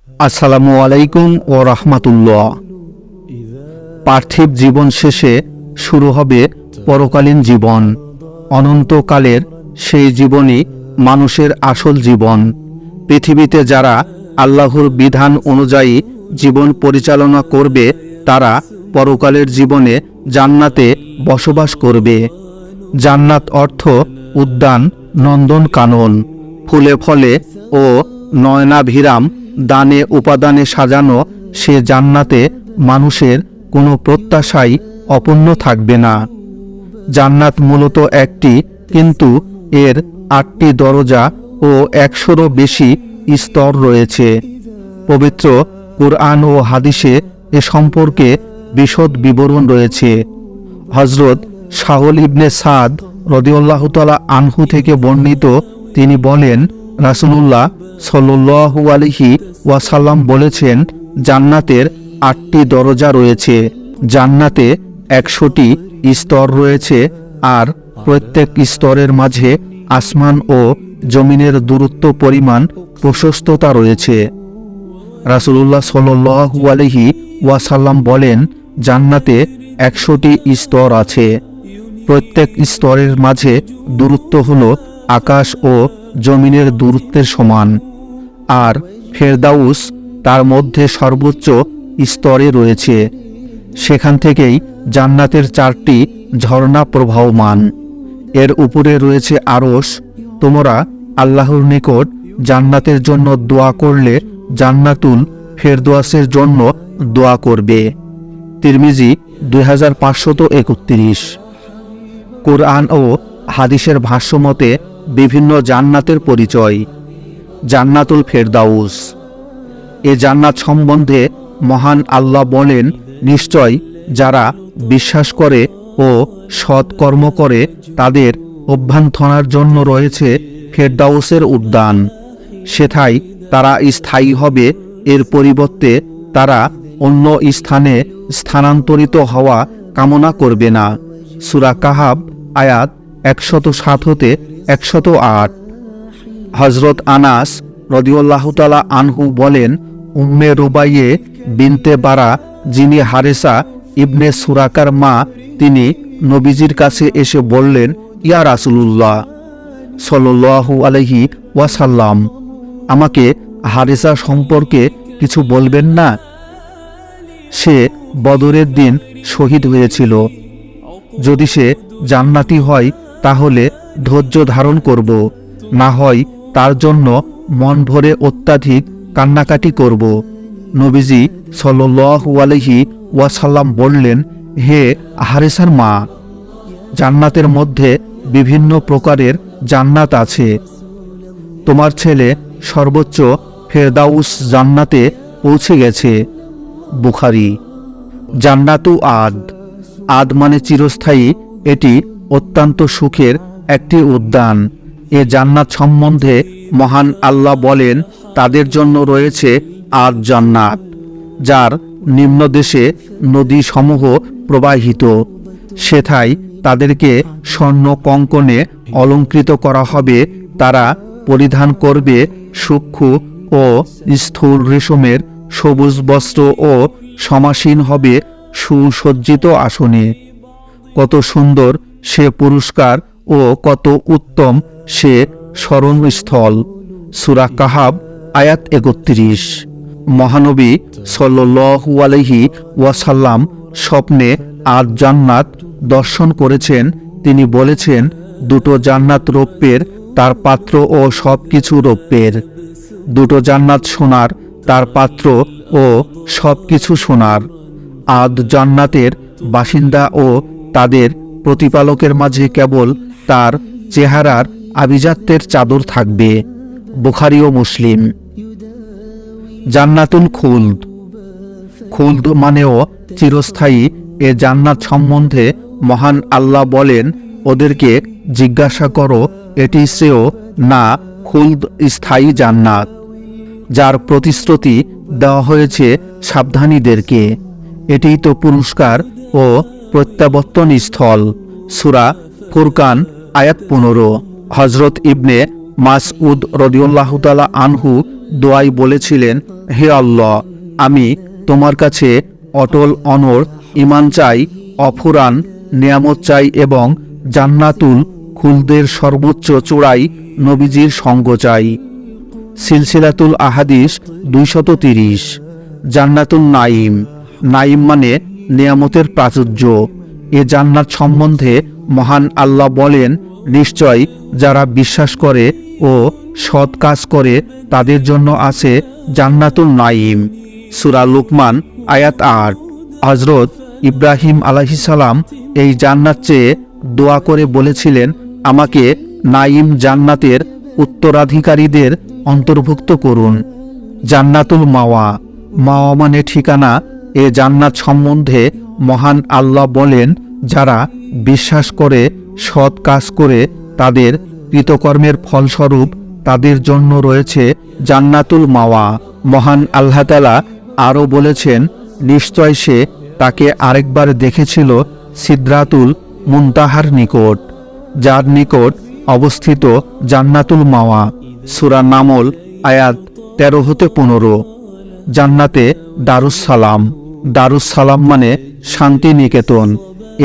আসসালামু আলাইকুম ও রাহমাতুল্লাহ। পার্থিব জীবন শেষে শুরু হবে পরকালীন জীবন। অনন্তকালের সেই জীবনই মানুষের আসল জীবন। পৃথিবীতে যারা আল্লাহর বিধান অনুযায়ী জীবন পরিচালনা করবে তারা পরকালের জীবনে জান্নাতে বসবাস করবে। জান্নাত অর্থ উদ্যান, নন্দনকানন, ফুলে ফলে ও নয়নাভিরাম দানে উপাদানে সাজানো সে জান্নাতে মানুষের কোনো প্রত্যাশাই অপূর্ণ থাকবে না। জান্নাত মূলত একটি, কিন্তু এর ৮টি দরজা ও ১০০রও বেশি স্তর রয়েছে। পবিত্র কুরআন ও হাদিসে এ সম্পর্কে বিশদ বিবরণ রয়েছে। হযরত সাহল ইবনে সাদ রাদিয়াল্লাহু তাআলা আনহু থেকে বর্ণিত, তিনি বলেন, রাসূলুল্লাহ সাল্লাল্লাহু আলাইহি ওয়াসাল্লাম বলেছেন, জান্নাতের ৮টি দরজা রয়েছে। জান্নাতে ১০০টি স্তর রয়েছে, আর প্রত্যেক স্তরের মাঝে আসমান ও জমিনের দূরত্ব পরিমাণ প্রশস্ততা রয়েছে। রাসূলুল্লাহ সাল্লাল্লাহু আলাইহি ওয়াসাল্লাম বলেন, জান্নাতে ১০০টি স্তর আছে। প্রত্যেক স্তরের মাঝে দূরত্ব হল আকাশ ও জমিনের দূরত্বের সমান। আর ফেরদাউস তার মধ্যে সর্বোচ্চ স্তরে রয়েছে। সেখান থেকেই জান্নাতের ৪টি ঝর্ণা প্রবাহমান। এর উপরে রয়েছে আরশ। তোমরা আল্লাহর নিকট জান্নাতের জন্য দোয়া করলে জান্নাতুল ফেরদৌসের জন্য দোয়া করবে। তিরমিজি ২৫৩১। কুরআন ও হাদিসের ভাষ্যমতে বিভিন্ন জান্নাতের পরিচয়। জান্নাতুল ফেরদাউস। এ জান্নাত সম্বন্ধে মহান আল্লাহ বলেন, নিশ্চয় যারা বিশ্বাস করে ও সৎ কর্ম করে তাদের অভ্যর্থনার জন্য রয়েছে ফেরদাউসের উদ্যান। সেথায় তারা স্থায়ী হবে। এর পরিবর্তে তারা অন্য স্থানে স্থানান্তরিত হওয়া কামনা করবে না। সূরা কাহাব আয়াত ১০৭ হতে ১০৮। হযরত আনাস রাদিয়াল্লাহু তাআলা আনহু বলেন, উম্মে রুবাইয়ে বিনতে বারা, যিনি হারেসা ইবনে সুরাকার মা, তিনি নবীজির কাছে এসে বললেন, ইয়া রাসূলুল্লাহ সাল্লাল্লাহু আলাইহি ওয়াসাল্লাম, আমাকে হারেসা সম্পর্কে কিছু বলবেন না? সে বদরের দিন শহীদ হয়েছিল। যদি সে জান্নাতি হয় তাহলে ধৈর্য ধারণ করব, না হয় তার জন্য মন ভরে অত্যাধিক কান্নাকাটি করব। নবীজি সাল্লাল্লাহু আলাইহি ওয়াসাল্লাম বললেন, হে হারেসার মা, জান্নাতের মধ্যে বিভিন্ন প্রকারের জান্নাত আছে। তোমার ছেলে সর্বোচ্চ ফেরদাউস জান্নাতে পৌঁছে গেছে। বুখারী। জান্নাতু আদ। আদ মানে চিরস্থায়ী। এটি অত্যন্ত সুখের একটি উদ্যান। এ জান্নাত সম্বন্ধে মহান আল্লাহ বলেন, তাদের জন্য রয়েছে আদ জান্নাত, যার নিম্নদেশে নদী সমূহ প্রবাহিত। সেথায় তাদেরকে স্বর্ণ কঙ্কণে অলঙ্কৃত করা হবে। তারা পরিধান করবে সূক্ষ্ম ও স্থূল রেশমের সবুজ বস্ত্র ও সমাসীন হবে সুসজ্জিত আসনে। কত সুন্দর সে পুরস্কার ও কত উত্তম সে স্মরণস্থল। সূরা কাহাব আয়াত ৩১। মহানবী সাল্লাল্লাহু আলাইহি ওয়াসাল্লাম স্বপ্নে আদ জান্নাত দর্শন করেছেন। তিনি বলেছেন, দুটো জান্নাত রৌপ্যের, তার পাত্র ও সব কিছু রৌপ্যের। দুটো জান্নাত সোনার, তার পাত্র ও সব কিছু সোনার। আদ জান্নাতের বাসিন্দা ও তাদের প্রতিপালকের মাঝে কেবল তার চেহারার আভিজাত্যের চাদর থাকবে। বুখারী ও মুসলিম। জান্নাতুল খুলদ। খুলদ মানেও চিরস্থায়ী। এ জান্নাত সম্বন্ধে মহান আল্লাহ বলেন, ওদেরকে জিজ্ঞাসা করো, এটি শ্রেয় না খুলদ স্থায়ী জান্নাত, যার প্রতিশ্রুতি দেওয়া হয়েছে সাবধানীদেরকে। এটিই তো পুরস্কার ও প্রত্যাবর্তন স্থল। সূরা ফুরকান আয়াত ১৫। হযরত ইবনে মাসউদ রাদিয়াল্লাহু তাআলা আনহু দোয়ায় বলেছিলেন, হে আল্লাহ, আমি তোমার কাছে অটল অনড় ঈমান চাই, অফুরান নিয়ামত চাই এবং জান্নাতুল খুলদের সর্বোচ্চ চূড়ায় নবীজির সঙ্গ চাই। সিলসিলাতুল আহাদিস 230। জান্নাতুল নাঈম। নাঈম মানে নিয়ামতের প্রাচুর্য। এ জান্নাত সম্বন্ধে মহান আল্লাহ বলেন, নিশ্চয় যারা বিশ্বাস করে ও সৎ কাজ করে তাদের জন্য আছে জান্নাতুল নাঈম। সূরা লুকমান আয়াত 8। হযরত ইব্রাহিম আলাইহিস সালাম এই জান্নাত চেয়ে দোয়া করে বলেছিলেন, আমাকে নাঈম জান্নাতের উত্তরাধিকারীদের অন্তর্ভুক্ত করুন। জান্নাতুল মাওয়া। মাওয়া মানে ঠিকানা। এ জান্নাত সম্বন্ধে মহান আল্লাহ বলেন, যারা বিশ্বাস করে সৎ কাজ করে তাদের কৃতকর্মের ফলস্বরূপ তাদের জন্য রয়েছে জান্নাতুল মাওয়া। মহান আল্লাহ তাআলা আরও বলেছেন, নিশ্চয় সে তাকে আরেকবার দেখেছিল সিদরাতুল মুনতাহার নিকট, যার নিকট অবস্থিত জান্নাতুল মাওয়া। সূরা নামল আয়াত 13-15। জান্নাতে দারুস সালাম। দারুস সালাম মানে শান্তি নিকেতন।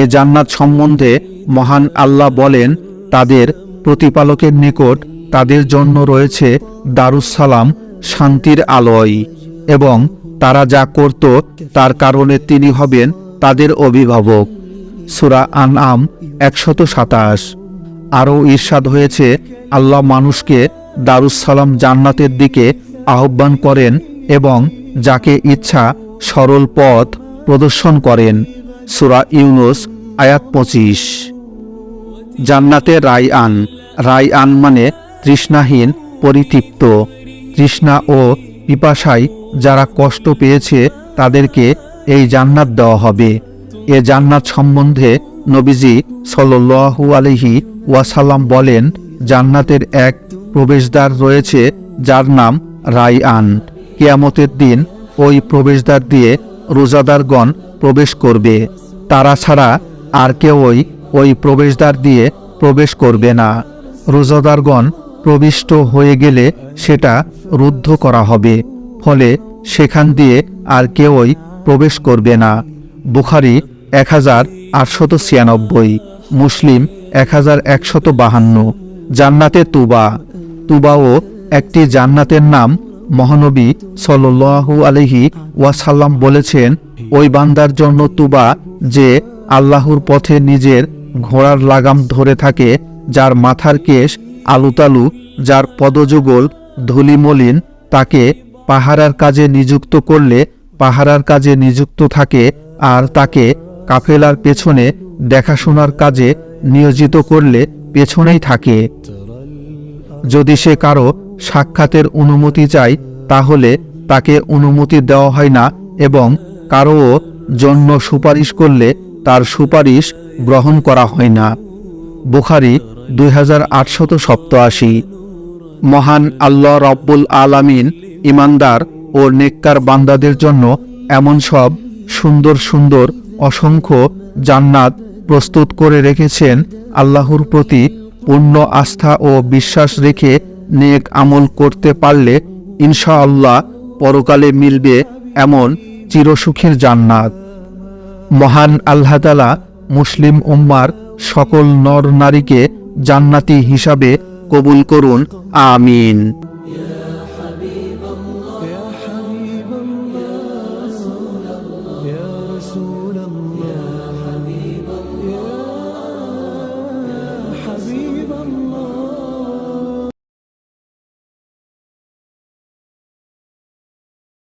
এ জান্নাত সম্বন্ধে মহান আল্লাহ বলেন, তাদের প্রতিপালকের নিকট তাদের জন্য রয়েছে দারুস সালাম, শান্তির আলয়, এবং তারা যা করত তার কারণে তিনি হবেন তাদের অভিভাবক। সূরা আনআম 127। আরও ইরশাদ হয়েছে, আল্লাহ মানুষকে দারুস সালাম জান্নাতের দিকে আহ্বান করেন এবং যাকে ইচ্ছা সরল পথ প্রদর্শন করেন। সূরা ইউনুস আয়াত 25। জান্নাতে রায়আন। রায়আন মানে তৃষ্ণাহীন, পরিতৃপ্ত। তৃষ্ণা ও পিপাসায় যারা কষ্ট পেয়েছে তাদেরকে এই জান্নাত দেওয়া হবে। এ জান্নাত সম্বন্ধে নবীজি সাল্লাল্লাহু আলাইহি ওয়াসাল্লাম বলেন, জান্নাতের এক প্রবেশদ্বার রয়েছে যার নাম রায়আন। কিয়ামতের দিন ওই প্রবেশদ্বার দিয়ে রোজাদারগণ প্রবেশ করবে। তারা ছাড়া আর কেউই ওই প্রবেশদ্বার দিয়ে প্রবেশ করবে না। রোজাদারগণ প্রবিষ্ট হয়ে গেলে সেটা রুদ্ধ করা হবে, ফলে সেখান দিয়ে আর কেউই প্রবেশ করবে না। বুখারী 1896, মুসলিম 1152। জান্নাতে তুবা। তুবাও একটি জান্নাতের নাম। মহানবী সাল্লাল্লাহু আলাইহি ওয়াসাল্লাম বলেছেন, ওই বান্দার জন্য তুবা যে আল্লাহর পথে নিজের ঘোড়ার লাগাম ধরে থাকে, যার মাথার কেশ আলুতালু, যার পদযুগল ধূলিমলিন, তাকে পাহারার কাজে নিযুক্ত করলে পাহারার কাজে নিযুক্ত থাকে, আর তাকে কাফেলার পেছনে দেখাশোনার কাজে নিয়োজিত করলে পেছনেই থাকে। যদি সে কারো সাক্ষাতের অনুমতি চায় তাহলে তাকে অনুমতি দেওয়া হয় না, এবং কারো জন্য সুপারিশ করলে তার সুপারিশ গ্রহণ করা হয় না। বুখারী 2887। মহান আল্লাহ রব্বুল আলামিন ইমানদার ও নেককার বান্দাদের জন্য এমন সব সুন্দর সুন্দর অসংখ্য জান্নাত প্রস্তুত করে রেখেছেন, আল্লাহর প্রতি পূর্ণ আস্থা ও বিশ্বাস রেখে নেক আমল করতে পারলে ইনশাআল্লাহ পরকালে মিলবে এমন চিরসুখের জান্নাত। মহান আল্লাহ তাআলা মুসলিম উম্মার সকল নর নারীকে জান্নাতি হিসাবে কবুল করুন, আমিন। يا حبيب الله يا رسول